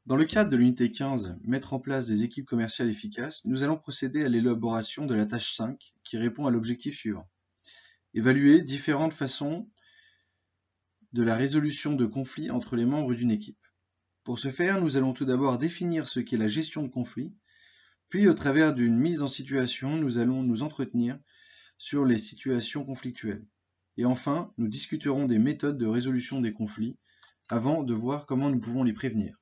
Dans le cadre de l'unité 15, mettre en place des équipes commerciales efficaces, nous allons procéder à l'élaboration de la tâche 5 qui répond à l'objectif suivant. Évaluer différentes façons de la résolution de conflits entre les membres d'une équipe. Pour ce faire, nous allons tout d'abord définir ce qu'est la gestion de conflits, puis au travers d'une mise en situation, nous allons nous entretenir sur les situations conflictuelles. Et enfin, nous discuterons des méthodes de résolution des conflits avant de voir comment nous pouvons les prévenir.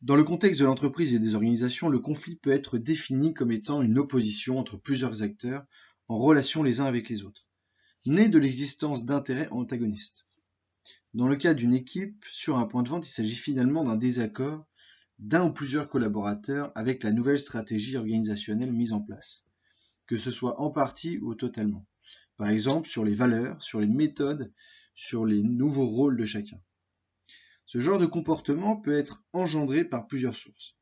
Dans le contexte de l'entreprise et des organisations, le conflit peut être défini comme étant une opposition entre plusieurs acteurs en relation les uns avec les autres, née de l'existence d'intérêts antagonistes. Dans le cas d'une équipe sur un point de vente, il s'agit finalement d'un désaccord d'un ou plusieurs collaborateurs avec la nouvelle stratégie organisationnelle mise en place, que ce soit en partie ou totalement. Par exemple, sur les valeurs, sur les méthodes, sur les nouveaux rôles de chacun. Ce genre de comportement peut être engendré par plusieurs sources.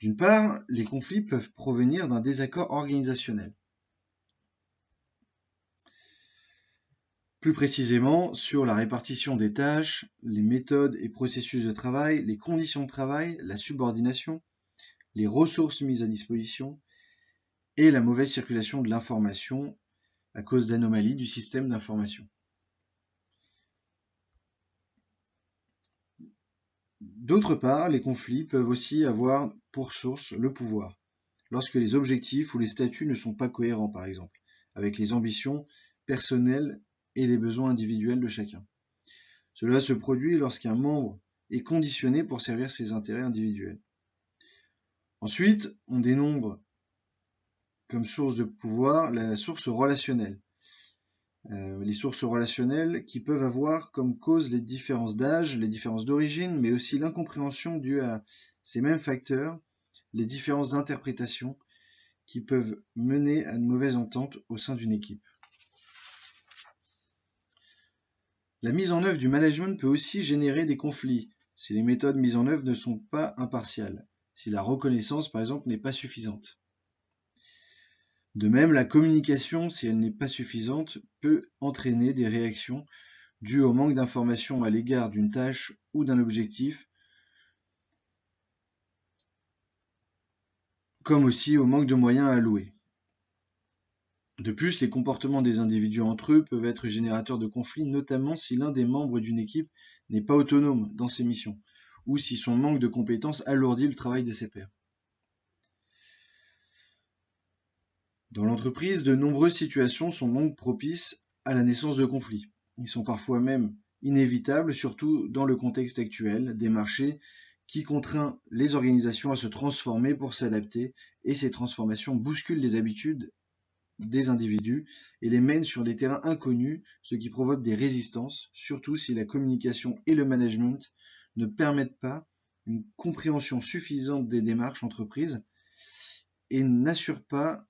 D'une part, les conflits peuvent provenir d'un désaccord organisationnel. Plus précisément, sur la répartition des tâches, les méthodes et processus de travail, les conditions de travail, la subordination, les ressources mises à disposition et la mauvaise circulation de l'information à cause d'anomalies du système d'information. D'autre part, les conflits peuvent aussi avoir pour source le pouvoir, lorsque les objectifs ou les statuts ne sont pas cohérents, par exemple, avec les ambitions personnelles et les besoins individuels de chacun. Cela se produit lorsqu'un membre est conditionné pour servir ses intérêts individuels. Ensuite, on dénombre comme source de pouvoir la source relationnelle. Les sources relationnelles qui peuvent avoir comme cause les différences d'âge, les différences d'origine, mais aussi l'incompréhension due à ces mêmes facteurs, les différences d'interprétation qui peuvent mener à une mauvaise entente au sein d'une équipe. La mise en œuvre du management peut aussi générer des conflits si les méthodes mises en œuvre ne sont pas impartiales, si la reconnaissance par exemple n'est pas suffisante. De même, la communication, si elle n'est pas suffisante, peut entraîner des réactions dues au manque d'informations à l'égard d'une tâche ou d'un objectif, comme aussi au manque de moyens alloués. De plus, les comportements des individus entre eux peuvent être générateurs de conflits, notamment si l'un des membres d'une équipe n'est pas autonome dans ses missions, ou si son manque de compétences alourdit le travail de ses pairs. Dans l'entreprise, de nombreuses situations sont donc propices à la naissance de conflits. Ils sont parfois même inévitables, surtout dans le contexte actuel des marchés qui contraint les organisations à se transformer pour s'adapter, et ces transformations bousculent les habitudes des individus et les mènent sur des terrains inconnus, ce qui provoque des résistances, surtout si la communication et le management ne permettent pas une compréhension suffisante des démarches entreprises et ne rassure pas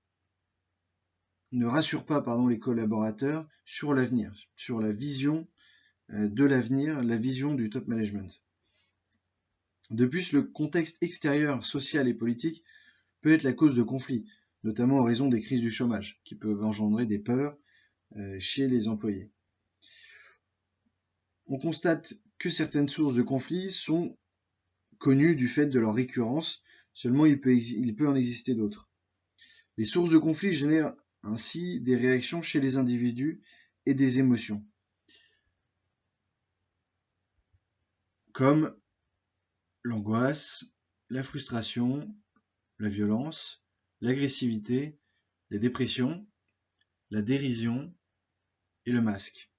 les collaborateurs sur l'avenir, sur la vision de l'avenir, la vision du top management. De plus, le contexte extérieur, social et politique peut être la cause de conflits, notamment en raison des crises du chômage, qui peuvent engendrer des peurs chez les employés. On constate que certaines sources de conflits sont connues du fait de leur récurrence, seulement il peut en exister d'autres. Les sources de conflits génèrent ainsi des réactions chez les individus et des émotions, comme l'angoisse, la frustration, la violence, l'agressivité, la dépression, la dérision et le masque.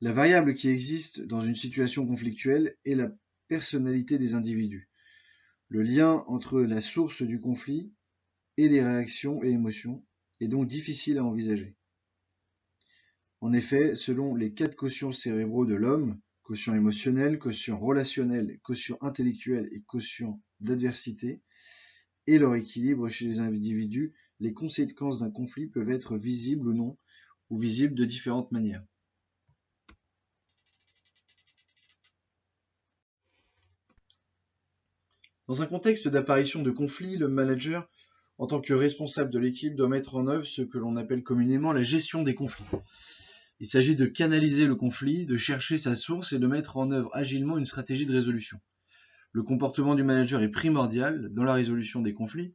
La variable qui existe dans une situation conflictuelle est la personnalité des individus. Le lien entre la source du conflit et les réactions et émotions est donc difficile à envisager. En effet, selon les 4 quotients cérébraux de l'homme, quotient émotionnel, quotient relationnel, quotient intellectuel et quotient d'adversité, et leur équilibre chez les individus, les conséquences d'un conflit peuvent être visibles ou non, ou visibles de différentes manières. Dans un contexte d'apparition de conflits, le manager en tant que responsable de l'équipe, doit mettre en œuvre ce que l'on appelle communément la gestion des conflits. Il s'agit de canaliser le conflit, de chercher sa source et de mettre en œuvre agilement une stratégie de résolution. Le comportement du manager est primordial dans la résolution des conflits.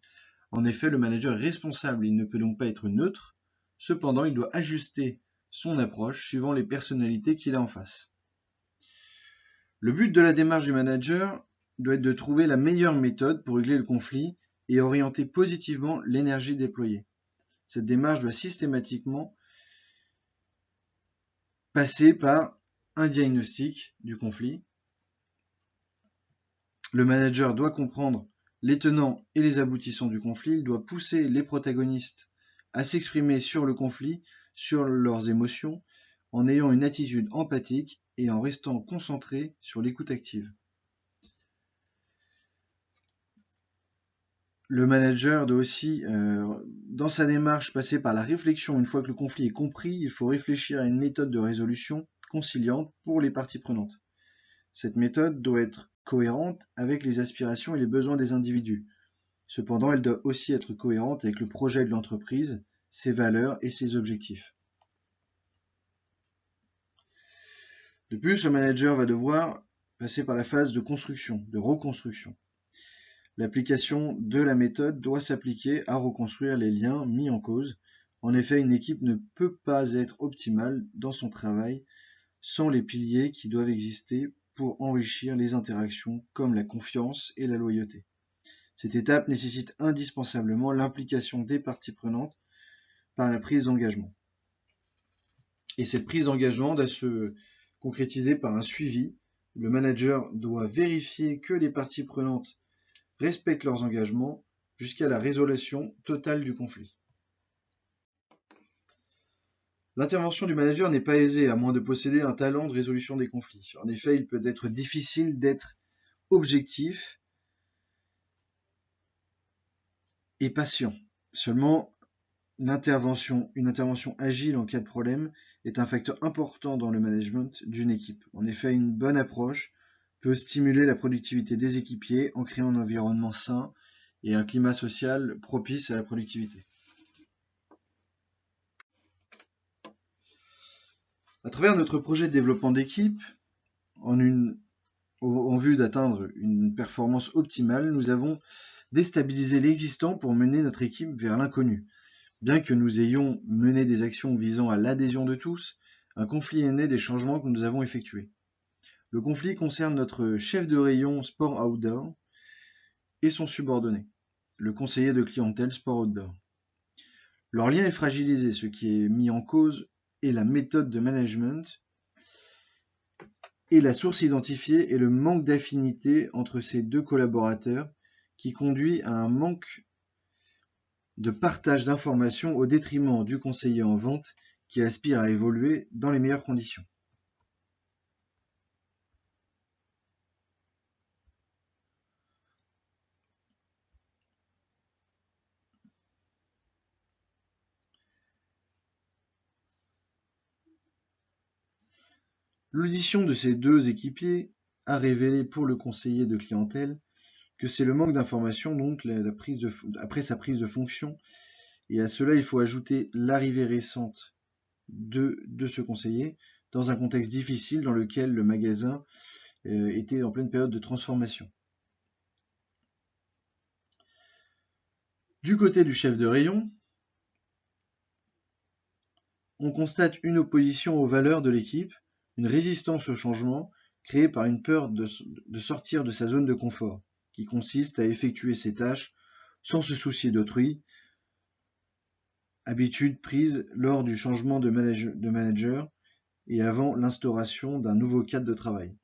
En effet, le manager est responsable, il ne peut donc pas être neutre. Cependant, il doit ajuster son approche suivant les personnalités qu'il a en face. Le but de la démarche du manager doit être de trouver la meilleure méthode pour régler le conflit et orienter positivement l'énergie déployée. Cette démarche doit systématiquement passer par un diagnostic du conflit. Le manager doit comprendre les tenants et les aboutissants du conflit. Il doit pousser les protagonistes à s'exprimer sur le conflit, sur leurs émotions, en ayant une attitude empathique et en restant concentré sur l'écoute active. Le manager doit aussi, dans sa démarche, passer par la réflexion. Une fois que le conflit est compris, il faut réfléchir à une méthode de résolution conciliante pour les parties prenantes. Cette méthode doit être cohérente avec les aspirations et les besoins des individus. Cependant, elle doit aussi être cohérente avec le projet de l'entreprise, ses valeurs et ses objectifs. De plus, le manager va devoir passer par la phase de construction, de reconstruction. L'application de la méthode doit s'appliquer à reconstruire les liens mis en cause. En effet, une équipe ne peut pas être optimale dans son travail sans les piliers qui doivent exister pour enrichir les interactions comme la confiance et la loyauté. Cette étape nécessite indispensablement l'implication des parties prenantes par la prise d'engagement. Et cette prise d'engagement doit se concrétiser par un suivi. Le manager doit vérifier que les parties prenantes respectent leurs engagements jusqu'à la résolution totale du conflit. L'intervention du manager n'est pas aisée à moins de posséder un talent de résolution des conflits. En effet, il peut être difficile d'être objectif et patient. Seulement, une intervention agile en cas de problème est un facteur important dans le management d'une équipe. En effet, une bonne approche peut stimuler la productivité des équipiers en créant un environnement sain et un climat social propice à la productivité. À travers notre projet de développement d'équipe, en vue d'atteindre une performance optimale, nous avons déstabilisé l'existant pour mener notre équipe vers l'inconnu. Bien que nous ayons mené des actions visant à l'adhésion de tous, un conflit est né des changements que nous avons effectués. Le conflit concerne notre chef de rayon sport outdoor et son subordonné, le conseiller de clientèle sport outdoor. Leur lien est fragilisé, ce qui est mis en cause est la méthode de management et la source identifiée et le manque d'affinité entre ces deux collaborateurs qui conduit à un manque de partage d'informations au détriment du conseiller en vente qui aspire à évoluer dans les meilleures conditions. L'audition de ces deux équipiers a révélé pour le conseiller de clientèle que c'est le manque d'informations, donc après sa prise de fonction, et à cela il faut ajouter l'arrivée récente de ce conseiller dans un contexte difficile dans lequel le magasin était en pleine période de transformation. Du côté du chef de rayon, on constate une opposition aux valeurs de l'équipe, une résistance au changement créée par une peur de sortir de sa zone de confort, qui consiste à effectuer ses tâches sans se soucier d'autrui, habitude prise lors du changement de manager et avant l'instauration d'un nouveau cadre de travail.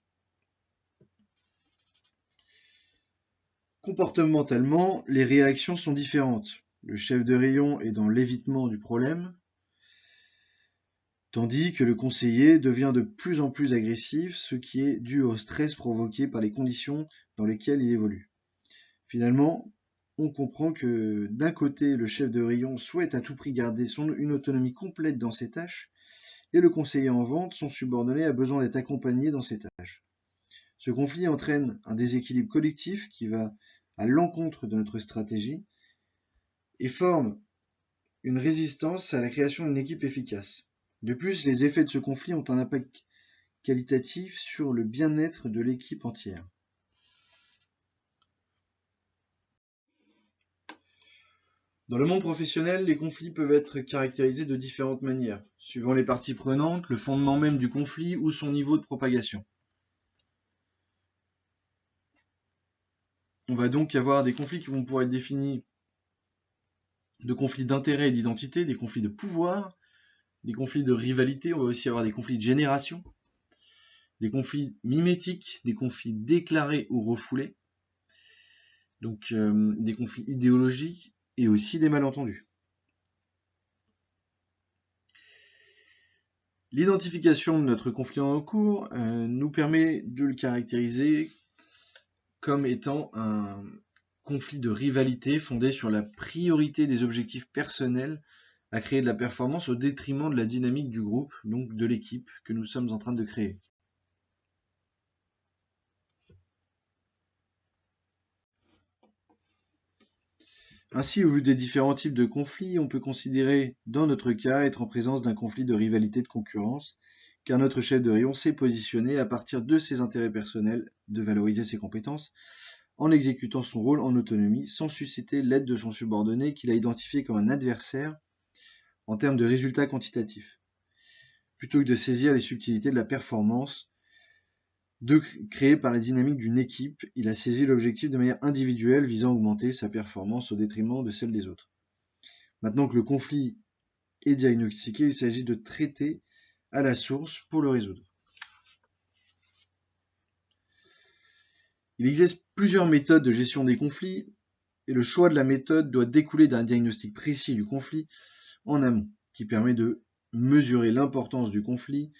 Comportementalement, les réactions sont différentes. Le chef de rayon est dans l'évitement du problème, tandis que le conseiller devient de plus en plus agressif, ce qui est dû au stress provoqué par les conditions dans lesquelles il évolue. Finalement, on comprend que d'un côté, le chef de rayon souhaite à tout prix garder une autonomie complète dans ses tâches, et le conseiller en vente, son subordonné, a besoin d'être accompagné dans ses tâches. Ce conflit entraîne un déséquilibre collectif qui va à l'encontre de notre stratégie et forment une résistance à la création d'une équipe efficace. De plus, les effets de ce conflit ont un impact qualitatif sur le bien-être de l'équipe entière. Dans le monde professionnel, les conflits peuvent être caractérisés de différentes manières, suivant les parties prenantes, le fondement même du conflit ou son niveau de propagation. On va donc avoir des conflits qui vont pouvoir être définis de conflits d'intérêt et d'identité, des conflits de pouvoir, des conflits de rivalité, on va aussi avoir des conflits de génération, des conflits mimétiques, des conflits déclarés ou refoulés, donc des conflits idéologiques et aussi des malentendus. L'identification de notre conflit en cours nous permet de le caractériser comme étant un conflit de rivalité fondé sur la priorité des objectifs personnels à créer de la performance au détriment de la dynamique du groupe, donc de l'équipe que nous sommes en train de créer. Ainsi, au vu des différents types de conflits, on peut considérer, dans notre cas, être en présence d'un conflit de rivalité de concurrence, car notre chef de rayon s'est positionné à partir de ses intérêts personnels, de valoriser ses compétences, en exécutant son rôle en autonomie, sans susciter l'aide de son subordonné qu'il a identifié comme un adversaire en termes de résultats quantitatifs. Plutôt que de saisir les subtilités de la performance créée par la dynamique d'une équipe, il a saisi l'objectif de manière individuelle visant à augmenter sa performance au détriment de celle des autres. Maintenant que le conflit est diagnostiqué, il s'agit de traiter à la source pour le résoudre. Il existe plusieurs méthodes de gestion des conflits et le choix de la méthode doit découler d'un diagnostic précis du conflit en amont, qui permet de mesurer l'importance du conflit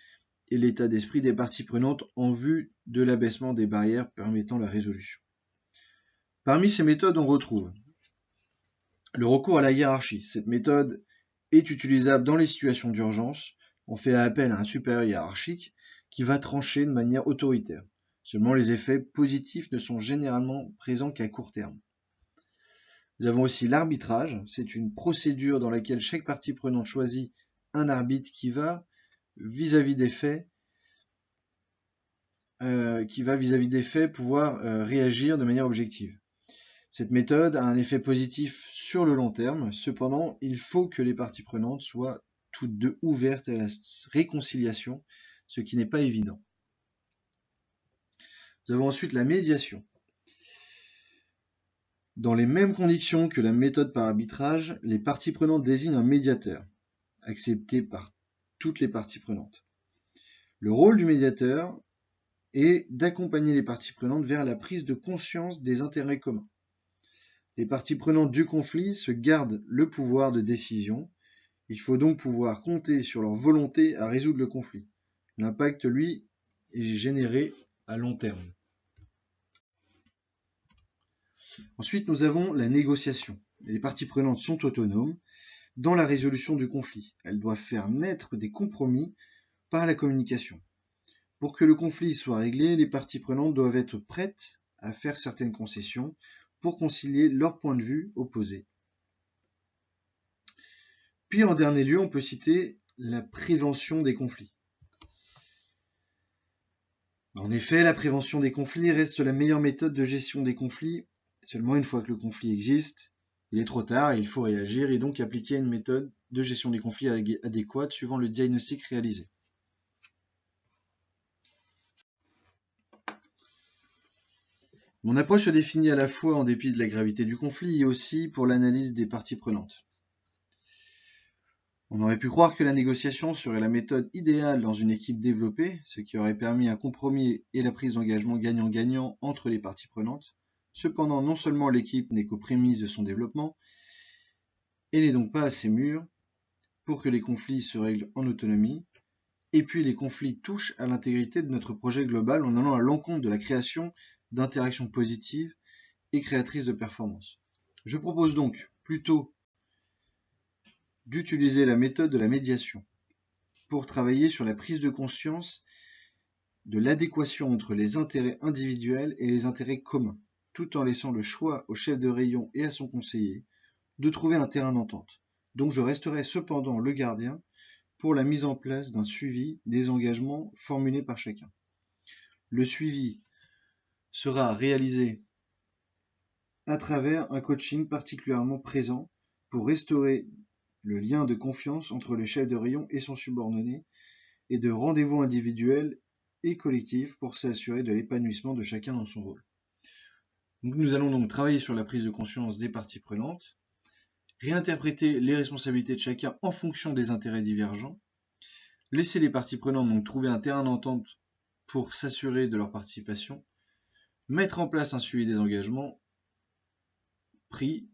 et l'état d'esprit des parties prenantes en vue de l'abaissement des barrières permettant la résolution. Parmi ces méthodes, on retrouve le recours à la hiérarchie. Cette méthode est utilisable dans les situations d'urgence. On fait appel à un supérieur hiérarchique qui va trancher de manière autoritaire. Seulement, les effets positifs ne sont généralement présents qu'à court terme. Nous avons aussi l'arbitrage. C'est une procédure dans laquelle chaque partie prenante choisit un arbitre qui va vis-à-vis des faits pouvoir réagir de manière objective. Cette méthode a un effet positif sur le long terme, cependant, il faut que les parties prenantes soient toutes deux ouvertes à la réconciliation, ce qui n'est pas évident. Nous avons ensuite la médiation. Dans les mêmes conditions que la méthode par arbitrage, les parties prenantes désignent un médiateur, accepté par toutes les parties prenantes. Le rôle du médiateur est d'accompagner les parties prenantes vers la prise de conscience des intérêts communs. Les parties prenantes du conflit se gardent le pouvoir de décision. Il faut donc pouvoir compter sur leur volonté à résoudre le conflit. L'impact, lui, est généré à long terme. Ensuite, nous avons la négociation. Les parties prenantes sont autonomes dans la résolution du conflit. Elles doivent faire naître des compromis par la communication. Pour que le conflit soit réglé, les parties prenantes doivent être prêtes à faire certaines concessions pour concilier leurs points de vue opposés. Puis en dernier lieu, on peut citer la prévention des conflits. En effet, la prévention des conflits reste la meilleure méthode de gestion des conflits. Seulement une fois que le conflit existe, il est trop tard et il faut réagir et donc appliquer une méthode de gestion des conflits adéquate suivant le diagnostic réalisé. Mon approche se définit à la fois en dépit de la gravité du conflit et aussi pour l'analyse des parties prenantes. On aurait pu croire que la négociation serait la méthode idéale dans une équipe développée, ce qui aurait permis un compromis et la prise d'engagement gagnant-gagnant entre les parties prenantes. Cependant, non seulement l'équipe n'est qu'aux prémices de son développement, et n'est donc pas assez mûre pour que les conflits se règlent en autonomie, et puis les conflits touchent à l'intégrité de notre projet global en allant à l'encontre de la création d'interactions positives et créatrices de performance. Je propose donc plutôt d'utiliser la méthode de la médiation pour travailler sur la prise de conscience de l'adéquation entre les intérêts individuels et les intérêts communs, tout en laissant le choix au chef de rayon et à son conseiller de trouver un terrain d'entente. Donc je resterai cependant le gardien pour la mise en place d'un suivi des engagements formulés par chacun. Le suivi sera réalisé à travers un coaching particulièrement présent pour restaurer le lien de confiance entre le chef de rayon et son subordonné et de rendez-vous individuels et collectifs pour s'assurer de l'épanouissement de chacun dans son rôle. Nous allons donc travailler sur la prise de conscience des parties prenantes, réinterpréter les responsabilités de chacun en fonction des intérêts divergents, laisser les parties prenantes donc trouver un terrain d'entente pour s'assurer de leur participation, mettre en place un suivi des engagements pris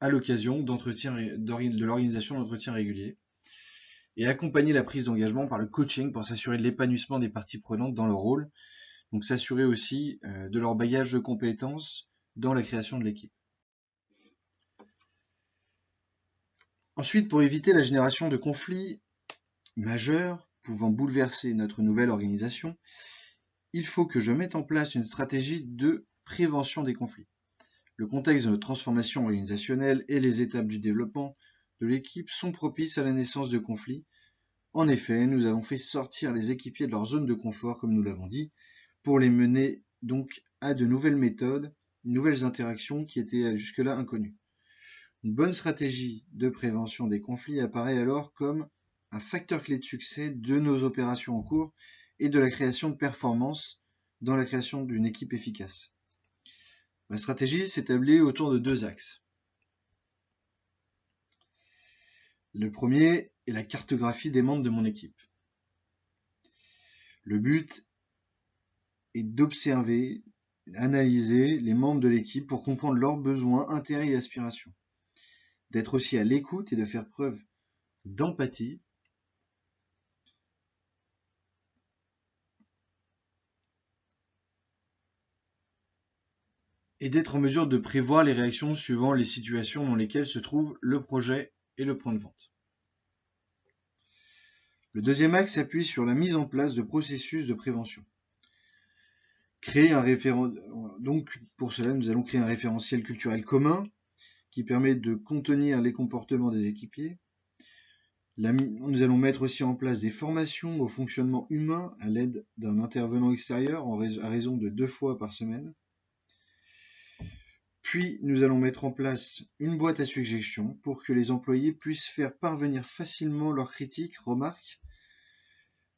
à l'occasion de l'organisation d'entretiens réguliers, et accompagner la prise d'engagement par le coaching pour s'assurer de l'épanouissement des parties prenantes dans leur rôle, donc s'assurer aussi de leur bagage de compétences dans la création de l'équipe. Ensuite, pour éviter la génération de conflits majeurs pouvant bouleverser notre nouvelle organisation, il faut que je mette en place une stratégie de prévention des conflits. Le contexte de notre transformation organisationnelle et les étapes du développement de l'équipe sont propices à la naissance de conflits. En effet, nous avons fait sortir les équipiers de leur zone de confort, comme nous l'avons dit, pour les mener donc à de nouvelles méthodes, nouvelles interactions qui étaient jusque-là inconnues. Une bonne stratégie de prévention des conflits apparaît alors comme un facteur clé de succès de nos opérations en cours et de la création de performance dans la création d'une équipe efficace. Ma stratégie s'établit autour de 2 axes. Le premier est la cartographie des membres de mon équipe. Le but est d'observer, d'analyser les membres de l'équipe pour comprendre leurs besoins, intérêts et aspirations. D'être aussi à l'écoute et de faire preuve d'empathie. Et d'être en mesure de prévoir les réactions suivant les situations dans lesquelles se trouve le projet et le point de vente. Le deuxième axe s'appuie sur la mise en place de processus de prévention. Donc, pour cela, nous allons créer un référentiel culturel commun qui permet de contenir les comportements des équipiers. Nous allons mettre aussi en place des formations au fonctionnement humain à l'aide d'un intervenant extérieur à raison de 2 fois par semaine. Puis, nous allons mettre en place une boîte à suggestions pour que les employés puissent faire parvenir facilement leurs critiques, remarques,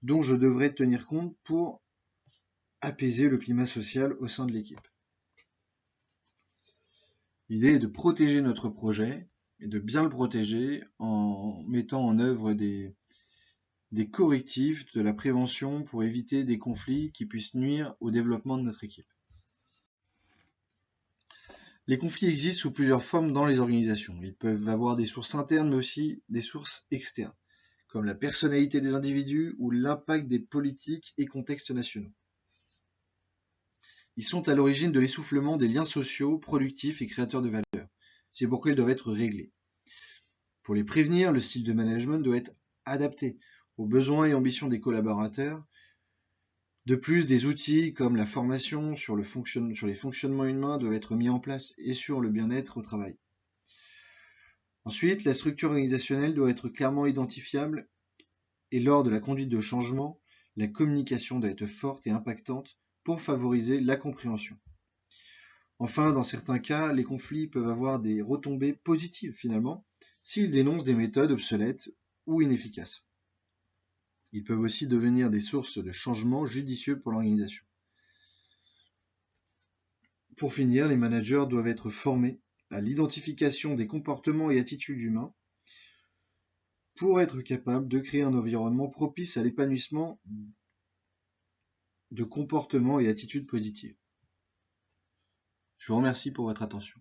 dont je devrais tenir compte pour apaiser le climat social au sein de l'équipe. L'idée est de protéger notre projet et de bien le protéger en mettant en œuvre des correctifs, de la prévention pour éviter des conflits qui puissent nuire au développement de notre équipe. Les conflits existent sous plusieurs formes dans les organisations. Ils peuvent avoir des sources internes mais aussi des sources externes, comme la personnalité des individus ou l'impact des politiques et contextes nationaux. Ils sont à l'origine de l'essoufflement des liens sociaux, productifs et créateurs de valeur. C'est pourquoi ils doivent être réglés. Pour les prévenir, le style de management doit être adapté aux besoins et ambitions des collaborateurs. De plus, des outils comme la formation sur les fonctionnements humains doivent être mis en place et sur le bien-être au travail. Ensuite, la structure organisationnelle doit être clairement identifiable et lors de la conduite de changement, la communication doit être forte et impactante pour favoriser la compréhension. Enfin, dans certains cas, les conflits peuvent avoir des retombées positives finalement, s'ils dénoncent des méthodes obsolètes ou inefficaces. Ils peuvent aussi devenir des sources de changements judicieux pour l'organisation. Pour finir, les managers doivent être formés à l'identification des comportements et attitudes humains pour être capables de créer un environnement propice à l'épanouissement de comportements et attitudes positives. Je vous remercie pour votre attention.